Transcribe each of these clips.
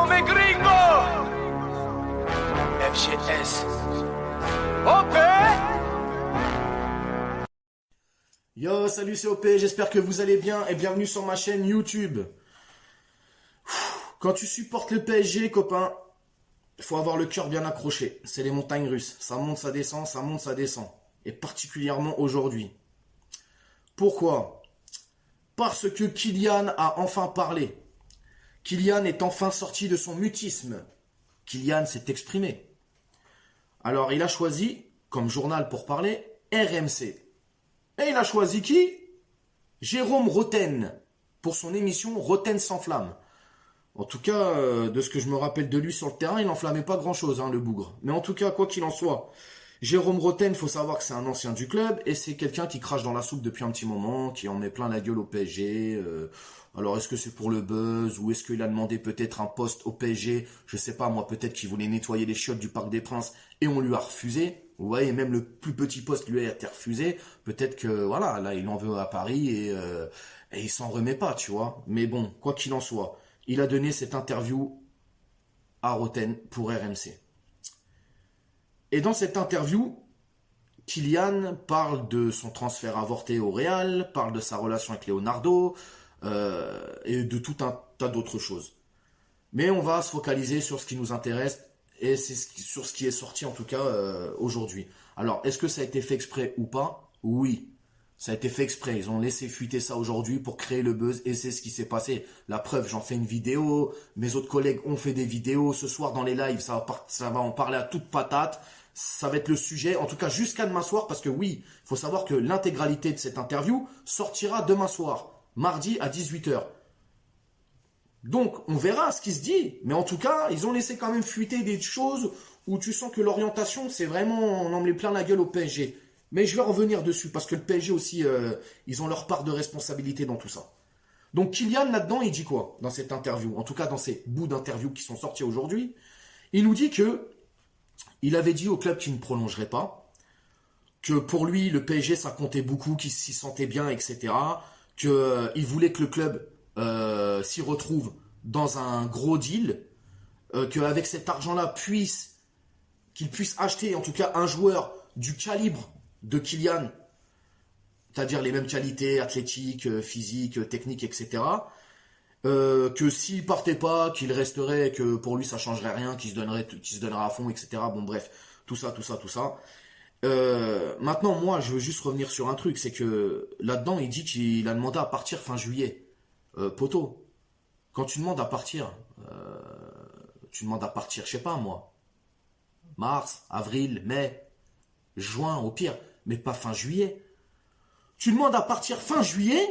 Attention mes gringos. FGS. OP. Yo, salut, c'est OP, j'espère que vous allez bien et bienvenue sur ma chaîne YouTube. Quand tu supportes le PSG, copain, il faut avoir le cœur bien accroché. C'est les montagnes russes. Ça monte, ça descend, ça monte, ça descend. Et particulièrement aujourd'hui. Pourquoi ? Parce que Kylian a enfin parlé. Kylian est enfin sorti de son mutisme. Kylian s'est exprimé. Alors il a choisi, comme journal pour parler, RMC. Et il a choisi qui ? Jérôme Rotten, pour son émission Rotten sans flamme. En tout cas, de ce que je me rappelle de lui sur le terrain, il n'enflammait pas grand-chose, le bougre. Mais en tout cas, quoi qu'il en soit, Jérôme Rotten, il faut savoir que c'est un ancien du club, et c'est quelqu'un qui crache dans la soupe depuis un petit moment, qui en met plein la gueule au PSG. Alors, est-ce que c'est pour le buzz, ou est-ce qu'il a demandé peut-être un poste au PSG ? Je sais pas, moi, peut-être qu'il voulait nettoyer les chiottes du Parc des Princes, et on lui a refusé. Vous voyez, même le plus petit poste lui a été refusé. Peut-être que, voilà, là, il en veut à Paris, et il s'en remet pas, tu vois. Mais bon, quoi qu'il en soit, il a donné cette interview à Rotten pour RMC. Et dans cette interview, Kylian parle de son transfert avorté au Real, parle de sa relation avec Leonardo, et de tout un tas d'autres choses. Mais on va se focaliser sur ce qui nous intéresse, et c'est sur ce qui est sorti en tout cas aujourd'hui. Alors, est-ce que ça a été fait exprès ou pas ? Oui. Ça a été fait exprès, ils ont laissé fuiter ça aujourd'hui pour créer le buzz et c'est ce qui s'est passé. La preuve, j'en fais une vidéo, mes autres collègues ont fait des vidéos, ce soir dans les lives, ça va en parler à toute patate, ça va être le sujet, en tout cas jusqu'à demain soir, parce que oui, il faut savoir que l'intégralité de cette interview sortira demain soir, mardi à 18h. Donc, on verra ce qui se dit, mais en tout cas, ils ont laissé quand même fuiter des choses où tu sens que l'orientation, c'est vraiment, on en met plein la gueule au PSG. Mais je vais revenir dessus, parce que le PSG aussi, ils ont leur part de responsabilité dans tout ça. Donc Kylian, là-dedans, il dit quoi dans cette interview ? En tout cas, dans ces bouts d'interview qui sont sortis aujourd'hui. Il nous dit que il avait dit au club qu'il ne prolongerait pas, que pour lui, le PSG, ça comptait beaucoup, qu'il s'y sentait bien, etc. Qu'il voulait que le club s'y retrouve dans un gros deal, qu'avec cet argent-là, qu'il puisse acheter, en tout cas, un joueur du calibre de Kylian, c'est-à-dire les mêmes qualités athlétiques, physiques, techniques, etc. Que s'il partait pas, qu'il resterait, que pour lui ça changerait rien, qu'il se donnerait à fond, etc. Bon bref, tout ça. Maintenant, moi, je veux juste revenir sur un truc, c'est que là-dedans, il dit qu'il a demandé à partir fin juillet. Poto, quand tu demandes à partir, je sais pas moi, mars, avril, mai, juin, au pire, mais pas fin juillet. Tu demandes à partir fin juillet,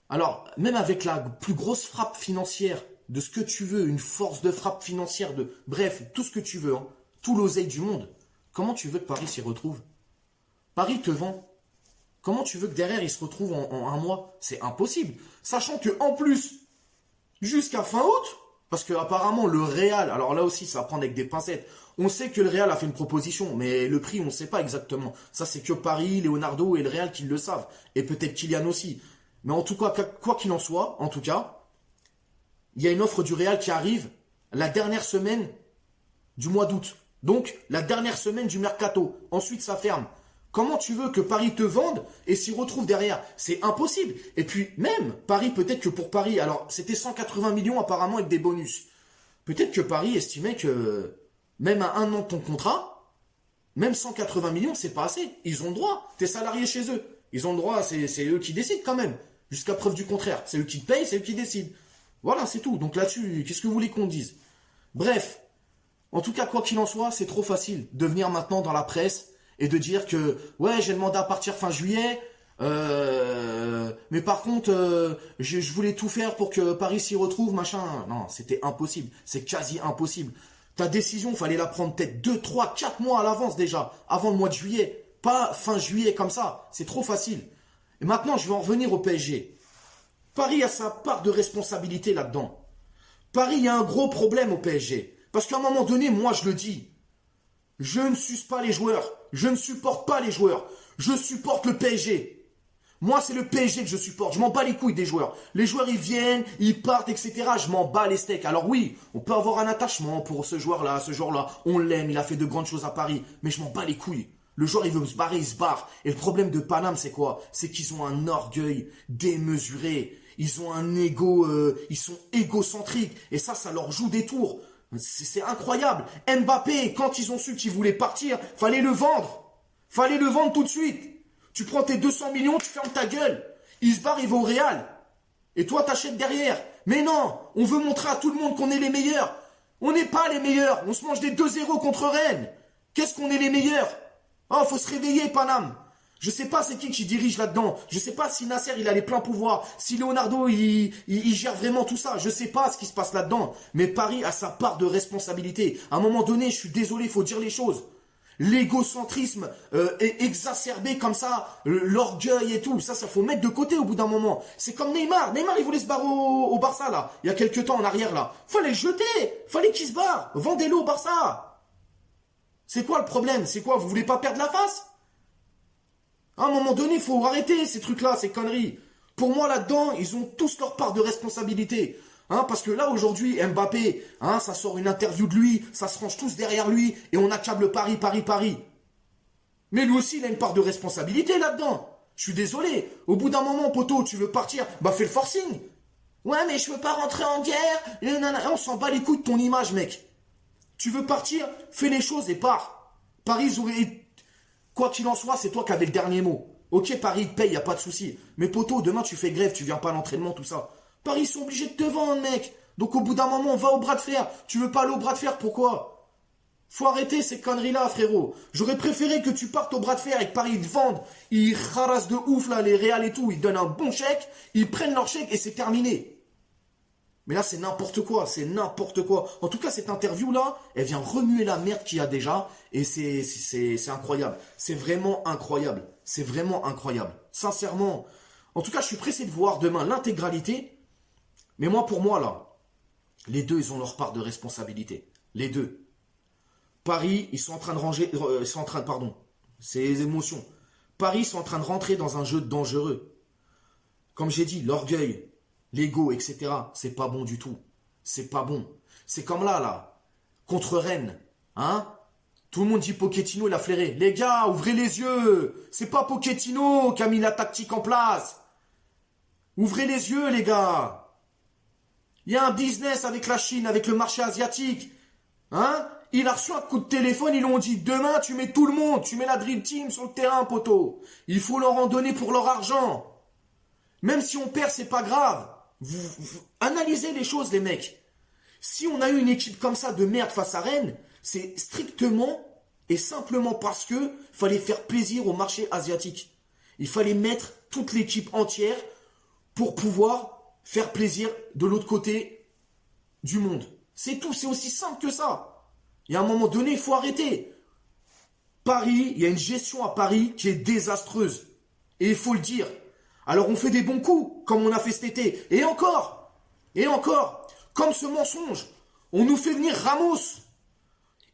alors même avec la plus grosse frappe financière de ce que tu veux, une force de frappe financière, bref, tout ce que tu veux, tout l'oseille du monde, comment tu veux que Paris s'y retrouve ? Paris te vend. Comment tu veux que derrière il se retrouve en un mois ? C'est impossible. Sachant que en plus, jusqu'à fin août, parce que apparemment le Real, alors là aussi ça va prendre avec des pincettes, on sait que le Real a fait une proposition, mais le prix on ne sait pas exactement. Ça c'est que Paris, Leonardo et le Real qui le savent, et peut-être Kylian aussi. Mais en tout cas, quoi qu'il en soit, en tout cas, il y a une offre du Real qui arrive la dernière semaine du mois d'août. Donc la dernière semaine du mercato. Ensuite ça ferme. Comment tu veux que Paris te vende et s'y retrouve derrière ? C'est impossible. Et puis même, Paris, peut-être que pour Paris, alors c'était 180 millions apparemment avec des bonus. Peut-être que Paris estimait que même à 1 an de ton contrat, même 180 millions, c'est pas assez. Ils ont le droit. T'es salarié chez eux. Ils ont le droit, c'est eux qui décident quand même. Jusqu'à preuve du contraire. C'est eux qui te payent, c'est eux qui décident. Voilà, c'est tout. Donc là-dessus, qu'est-ce que vous voulez qu'on dise ? Bref, en tout cas, quoi qu'il en soit, c'est trop facile de venir maintenant dans la presse et de dire que, ouais, j'ai demandé à partir fin juillet, mais par contre, je voulais tout faire pour que Paris s'y retrouve, machin. Non, c'était impossible. C'est quasi impossible. Ta décision, fallait la prendre peut-être 2, 3, 4 mois à l'avance déjà, avant le mois de juillet. Pas fin juillet comme ça. C'est trop facile. Et maintenant, je vais en revenir au PSG. Paris a sa part de responsabilité là-dedans. Paris, il y a un gros problème au PSG. Parce qu'à un moment donné, moi, je le dis, je ne suce pas les joueurs. Je ne supporte pas les joueurs. Je supporte le PSG. Moi, c'est le PSG que je supporte. Je m'en bats les couilles des joueurs. Les joueurs, ils viennent, ils partent, etc. Je m'en bats les steaks. Alors oui, on peut avoir un attachement pour ce joueur-là, ce joueur-là. On l'aime, il a fait de grandes choses à Paris. Mais je m'en bats les couilles. Le joueur, il veut se barrer, il se barre. Et le problème de Paname, c'est quoi? C'est qu'ils ont un orgueil démesuré. Ils ont un ego, ils sont égocentriques. Et ça leur joue des tours. C'est incroyable. Mbappé, quand ils ont su qu'il voulait partir, fallait le vendre. Fallait le vendre tout de suite. Tu prends tes 200 millions, tu fermes ta gueule. Il se barre, il va au Real. Et toi, t'achètes derrière. Mais non, on veut montrer à tout le monde qu'on est les meilleurs. On n'est pas les meilleurs. On se mange des 2-0 contre Rennes. Qu'est-ce qu'on est les meilleurs? Oh, faut se réveiller, Paname. Je sais pas c'est qui dirige là-dedans. Je sais pas si Nasser, il a les pleins pouvoirs. Si Leonardo, il gère vraiment tout ça. Je sais pas ce qui se passe là-dedans. Mais Paris a sa part de responsabilité. À un moment donné, je suis désolé, il faut dire les choses. L'égocentrisme est exacerbé comme ça, l'orgueil et tout, ça faut mettre de côté au bout d'un moment. C'est comme Neymar. Neymar, il voulait se barrer au Barça, là, il y a quelques temps en arrière, là. Fallait le jeter, fallait qu'il se barre. Vendez-le au Barça. C'est quoi le problème? C'est quoi? Vous voulez pas perdre la face? À un moment donné, il faut arrêter ces trucs-là, ces conneries. Pour moi, là-dedans, ils ont tous leur part de responsabilité. Parce que là, aujourd'hui, Mbappé, ça sort une interview de lui, ça se range tous derrière lui, et on accable Paris. Mais lui aussi, il a une part de responsabilité là-dedans. Je suis désolé. Au bout d'un moment, poteau, tu veux partir, fais le forcing. Ouais, mais je veux pas rentrer en guerre. On s'en bat les couilles de ton image, mec. Tu veux partir, fais les choses et pars. Paris, quoi qu'il en soit, c'est toi qui avais le dernier mot. Ok, Paris te paye, y a pas de souci. Mais poteau, demain, tu fais grève, tu viens pas à l'entraînement, tout ça. Paris, ils sont obligés de te vendre, mec. Donc au bout d'un moment, on va au bras de fer. Tu veux pas aller au bras de fer, pourquoi? Faut arrêter ces conneries-là, frérot. J'aurais préféré que tu partes au bras de fer et que Paris te vende. Ils harassent de ouf, là, les Real et tout. Ils donnent un bon chèque, ils prennent leur chèque et c'est terminé. Mais là, c'est n'importe quoi, c'est n'importe quoi. En tout cas, cette interview-là, elle vient remuer la merde qu'il y a déjà. Et c'est incroyable. C'est vraiment incroyable. C'est vraiment incroyable. Sincèrement. En tout cas, je suis pressé de voir demain l'intégralité. Mais moi, pour moi, là, les deux, ils ont leur part de responsabilité. Les deux. Paris, ils sont en train de ranger... c'est les émotions. Paris, ils sont en train de rentrer dans un jeu dangereux. Comme j'ai dit, l'orgueil, l'ego, etc. C'est pas bon du tout. C'est pas bon. C'est comme là, contre Rennes. Tout le monde dit Pochettino, il a flairé. Les gars, ouvrez les yeux. C'est pas Pochettino qui a mis la tactique en place. Ouvrez les yeux, les gars. Il y a un business avec la Chine, avec le marché asiatique. Il a reçu un coup de téléphone, ils l'ont dit, demain, tu mets tout le monde, tu mets la Dream Team sur le terrain, poteau. Il faut leur en donner pour leur argent. Même si on perd, c'est pas grave. Vous analysez les choses, les mecs. Si on a eu une équipe comme ça de merde face à Rennes, c'est strictement et simplement parce que fallait faire plaisir au marché asiatique. Il fallait mettre toute l'équipe entière pour pouvoir faire plaisir de l'autre côté du monde. C'est tout, c'est aussi simple que ça. Il y a un moment donné, il faut arrêter. Paris, il y a une gestion à Paris qui est désastreuse. Et il faut le dire. Alors on fait des bons coups, comme on a fait cet été. Et encore, comme ce mensonge, on nous fait venir Ramos.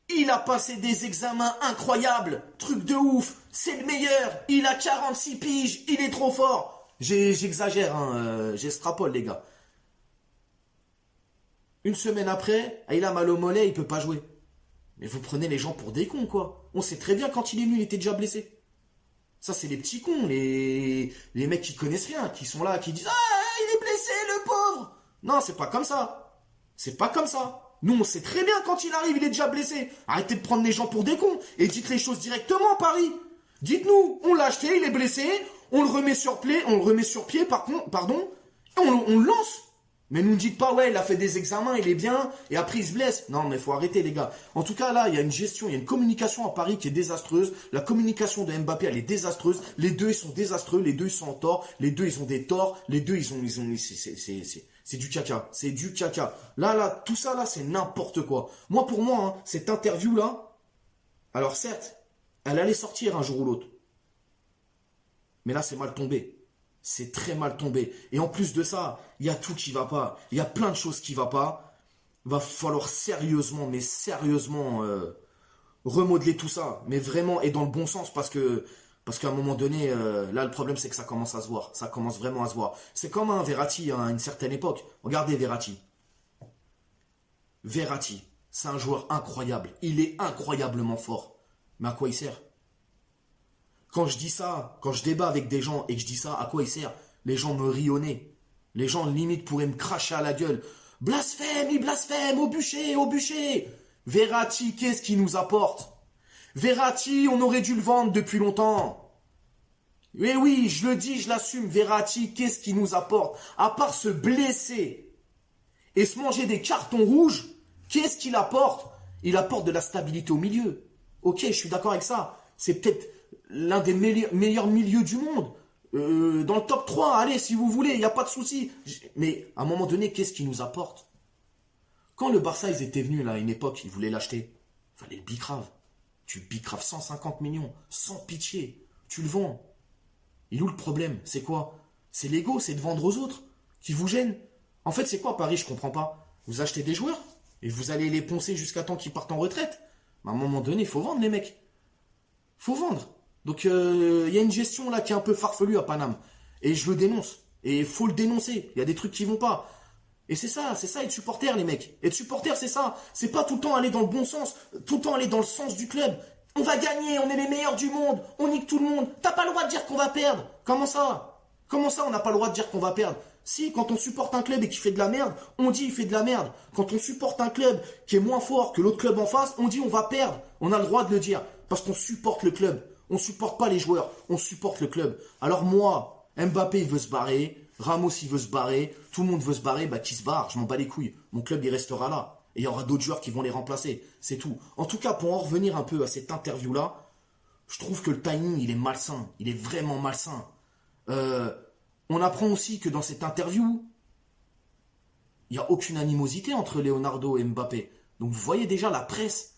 Il a passé des examens incroyables, truc de ouf, c'est le meilleur, il a 46 piges, il est trop fort. J'exagère, j'extrapole les gars. Une semaine après, il a mal au mollet, il peut pas jouer. Mais vous prenez les gens pour des cons, quoi. On sait très bien quand il est venu, il était déjà blessé. Ça, c'est les petits cons, les mecs qui connaissent rien, qui sont là, qui disent « Ah, il est blessé, le pauvre !» Non, c'est pas comme ça. C'est pas comme ça. Nous, on sait très bien quand il arrive, il est déjà blessé. Arrêtez de prendre les gens pour des cons et dites les choses directement, Paris. Dites-nous, on l'a acheté, il est blessé, on le remet sur pied, et on le lance. Mais ne nous dites pas, ouais, il a fait des examens, il est bien, et après il se blesse. Non, mais il faut arrêter, les gars. En tout cas, là, il y a une gestion, il y a une communication à Paris qui est désastreuse. La communication de Mbappé, elle est désastreuse. Les deux, ils sont désastreux, les deux, ils sont en tort. Les deux, ils ont des torts. Les deux, c'est du caca. C'est du caca. Là, tout ça, là, c'est n'importe quoi. Moi, pour moi, cette interview-là, alors certes, elle allait sortir un jour ou l'autre. Mais là, c'est mal tombé. C'est très mal tombé. Et en plus de ça, il y a tout qui va pas. Il y a plein de choses qui va pas. Va falloir sérieusement, remodeler tout ça. Mais vraiment, et dans le bon sens, parce que Parce qu'à un moment donné, là, le problème, c'est que ça commence à se voir. Ça commence vraiment à se voir. C'est comme un Verratti à une certaine époque. Regardez Verratti. Verratti, c'est un joueur incroyable. Il est incroyablement fort. Mais à quoi il sert? Quand je dis ça, quand je débat avec des gens et que je dis ça, à quoi il sert? Les gens me rient au nez. Les gens, limite, pourraient me cracher à la gueule. Blasphème, il blasphème, au bûcher, au bûcher. Verratti, qu'est-ce qu'il nous apporte? Verratti, on aurait dû le vendre depuis longtemps. Mais oui, je le dis, je l'assume. Verratti, qu'est-ce qu'il nous apporte? À part se blesser et se manger des cartons rouges, qu'est-ce qu'il apporte? Il apporte de la stabilité au milieu. Ok, je suis d'accord avec ça. C'est peut-être l'un des meilleurs milieux du monde. Dans le top 3, allez, si vous voulez, il n'y a pas de souci. Mais à un moment donné, qu'est-ce qu'il nous apporte? Quand le Barça, ils étaient venus là, à une époque, ils voulaient l'acheter. Il fallait le bicrave. Tu bicraves 150 millions, sans pitié. Tu le vends. Et où le problème? C'est quoi? C'est l'ego, c'est de vendre aux autres qui vous gênent. En fait, c'est quoi Paris? Je comprends pas. Vous achetez des joueurs et vous allez les poncer jusqu'à temps qu'ils partent en retraite. Mais à un moment donné, il faut vendre les mecs. Faut vendre. Donc il y a une gestion là qui est un peu farfelue à Paname. Et je le dénonce. Et il faut le dénoncer. Il y a des trucs qui vont pas. Et c'est ça être supporter les mecs. Être supporter, c'est ça. C'est pas tout le temps aller dans le bon sens, tout le temps aller dans le sens du club. On va gagner, on est les meilleurs du monde, on nique tout le monde. T'as pas le droit de dire qu'on va perdre. Comment ça? Comment ça on n'a pas le droit de dire qu'on va perdre? Si, quand on supporte un club et qu'il fait de la merde, on dit il fait de la merde. Quand on supporte un club qui est moins fort que l'autre club en face, on dit on va perdre. On a le droit de le dire. Parce qu'on supporte le club. On supporte pas les joueurs, on supporte le club. Alors moi, Mbappé il veut se barrer, Ramos il veut se barrer, tout le monde veut se barrer, bah qui se barre, je m'en bats les couilles. Mon club il restera là. Et il y aura d'autres joueurs qui vont les remplacer. C'est tout. En tout cas, pour en revenir un peu à cette interview-là, je trouve que le timing il est malsain. Il est vraiment malsain. On apprend aussi que dans cette interview, il n'y a aucune animosité entre Leonardo et Mbappé. Donc vous voyez déjà la presse.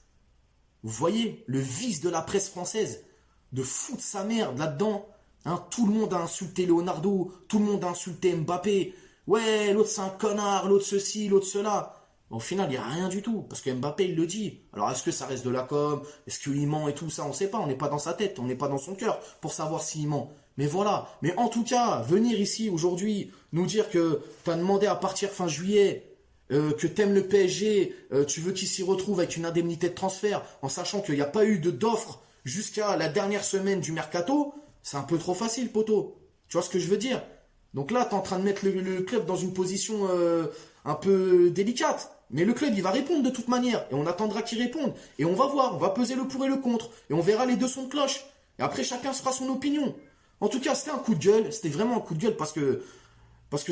Vous voyez le vice de la presse française. De foutre sa merde là-dedans. Hein, tout le monde a insulté Leonardo, tout le monde a insulté Mbappé. Ouais, l'autre c'est un connard, l'autre ceci, l'autre cela. Au final, il n'y a rien du tout, parce que Mbappé, il le dit. Alors, est-ce que ça reste de la com? Est-ce qu'il ment et tout ça? On ne sait pas, on n'est pas dans sa tête, on n'est pas dans son cœur pour savoir s'il ment. Mais voilà. Mais en tout cas, venir ici aujourd'hui, nous dire que tu as demandé à partir fin juillet, que t'aimes le PSG, tu veux qu'il s'y retrouve avec une indemnité de transfert, en sachant qu'il n'y a pas eu d'offre jusqu'à la dernière semaine du mercato, c'est un peu trop facile, poteau. Tu vois ce que je veux dire? Donc là, tu es en train de mettre le club dans une position un peu délicate. Mais le club, il va répondre de toute manière. Et on attendra qu'il réponde. Et on va voir, on va peser le pour et le contre. Et on verra les deux sons de cloche. Et après, chacun se fera son opinion. En tout cas, c'était un coup de gueule. C'était vraiment un coup de gueule parce que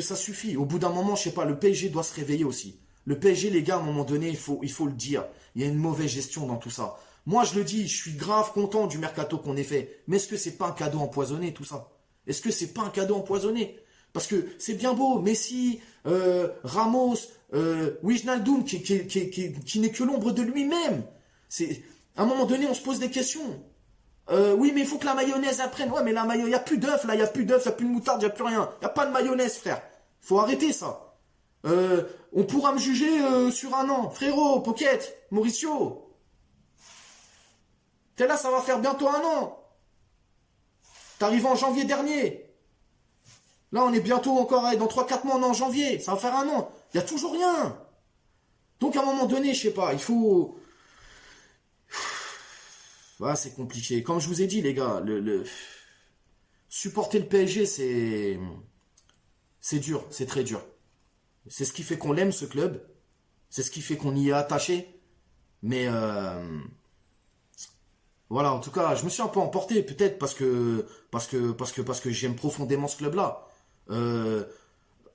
ça suffit. Au bout d'un moment, je sais pas, le PSG doit se réveiller aussi. Le PSG, les gars, à un moment donné, il faut le dire. Il y a une mauvaise gestion dans tout ça. Moi, je le dis, je suis grave content du mercato qu'on ait fait. Mais est-ce que c'est pas un cadeau empoisonné, tout ça? Est-ce que c'est pas un cadeau empoisonné? Parce que c'est bien beau, Messi, Ramos, Wijnaldum, qui n'est que l'ombre de lui-même. À un moment donné, on se pose des questions. Oui, mais il faut que la mayonnaise apprenne. Ouais, mais la mayonnaise, il n'y a plus d'œufs, là, il n'y a plus d'œufs, il n'y a plus de moutarde, il n'y a plus rien. Il n'y a pas de mayonnaise, frère. Faut arrêter ça. On pourra me juger sur un an. Frérot, Pocket, Mauricio. T'es là, ça va faire bientôt un an. T'arrives en janvier dernier. Là, on est bientôt encore, dans 3-4 mois, on est en janvier. Ça va faire un an. Il n'y a toujours rien. Donc, à un moment donné, je sais pas, il faut... Ouais, c'est compliqué. Comme je vous ai dit, les gars, supporter le PSG, c'est dur, c'est très dur. C'est ce qui fait qu'on l'aime, ce club. C'est ce qui fait qu'on y est attaché. Mais... Voilà, en tout cas, je me suis un peu emporté, peut-être parce que j'aime profondément ce club-là.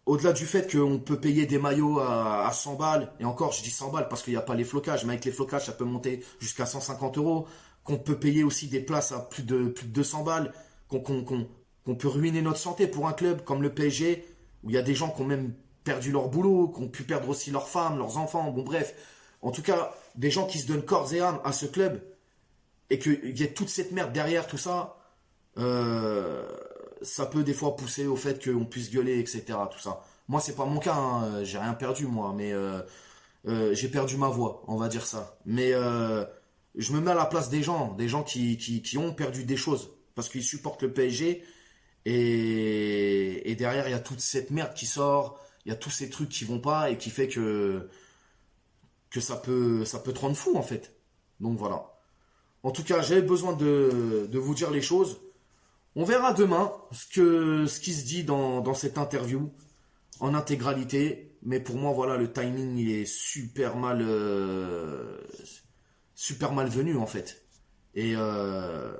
Au-delà du fait qu'on peut payer des maillots à 100 balles, et encore, je dis 100 balles parce qu'il n'y a pas les flocages, mais avec les flocages, ça peut monter jusqu'à 150 euros, qu'on peut payer aussi des places à plus de 200 balles, qu'on peut ruiner notre santé pour un club comme le PSG, où il y a des gens qui ont même perdu leur boulot, qui ont pu perdre aussi leurs femmes, leurs enfants, bon bref. En tout cas, des gens qui se donnent corps et âme à ce club, et qu'il y ait toute cette merde derrière tout ça, ça peut des fois pousser au fait qu'on puisse gueuler, etc. Tout ça. Moi, c'est pas mon cas, hein. J'ai rien perdu, moi, mais j'ai perdu ma voix, on va dire ça. Mais je me mets à la place des gens qui ont perdu des choses parce qu'ils supportent le PSG. Et derrière, il y a toute cette merde qui sort. Il y a tous ces trucs qui vont pas et qui fait que ça peut te rendre fou, en fait. Donc voilà. En tout cas, j'avais besoin de vous dire les choses. On verra demain ce qui se dit dans cette interview en intégralité. Mais pour moi, voilà, le timing, il est super malvenu, en fait. Et là,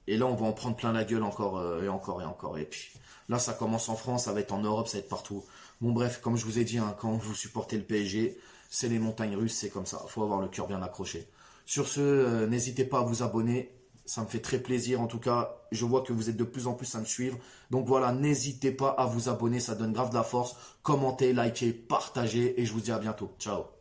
on va en prendre plein la gueule encore et encore et encore. Et puis là, ça commence en France, ça va être en Europe, ça va être partout. Bon bref, comme je vous ai dit, hein, quand vous supportez le PSG, c'est les montagnes russes, c'est comme ça. Il faut avoir le cœur bien accroché. Sur ce, n'hésitez pas à vous abonner. Ça me fait très plaisir. En tout cas, je vois que vous êtes de plus en plus à me suivre. Donc voilà, n'hésitez pas à vous abonner. Ça donne grave de la force. Commentez, likez, partagez. Et je vous dis à bientôt. Ciao.